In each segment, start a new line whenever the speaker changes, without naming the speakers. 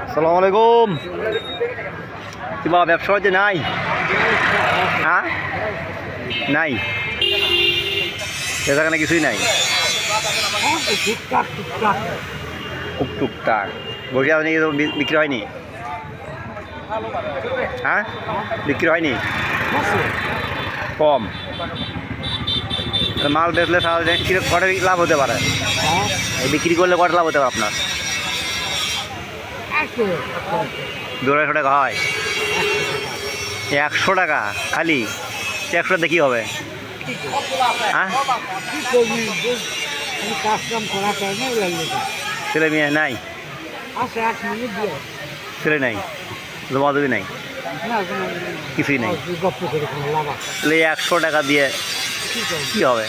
আসসালামু আলাইকুম। কি বাবা ব্যবসা হচ্ছে নাই? হ্যাঁ নাই, এখানে কিছুই নাই, খুব টুকটাক বসে আপনি বিক্রি হয়নি? হ্যাঁ বিক্রি হয়নি, কম। মাল বেচলে তাহলে কটা লাভ হতে পারে? এই বিক্রি করলে কটা লাভ হতে পারে আপনার? 200 টাকা হয়? 100 টাকা খালি? 100 দেখি হবে? হ্যাঁ ছেলে মেয়ে নাই? ছেলে নাই, জমাদবি নাই, কিছুই নাই, তাহলে 100 টাকা দিয়ে কি হবে?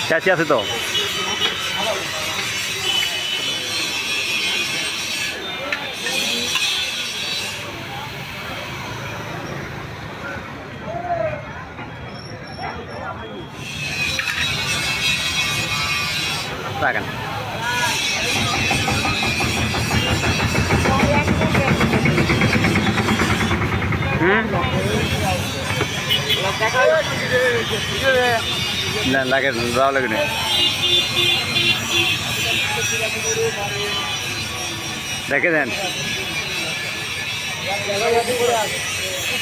চাচি আছে তো? রাখেন। না লাগে, যাওয়া লাগে না, রেখে দেন,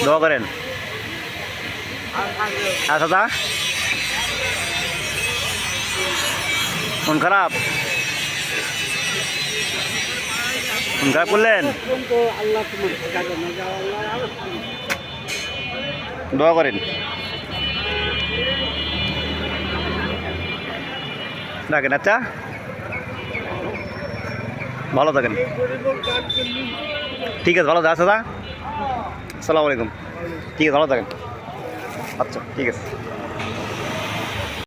দোয়া করেন। আচ্ছা দা মন খারাপ, মন খারাপ করলেন, দোয়া করেন, রাখেন। আচ্ছা ভালো থাকেন, ঠিক আছে, ভালো আছে দা। আসসালামু আলাইকুম। ঠিক আছে, ভালো থাকেন। আচ্ছা ঠিক আছে।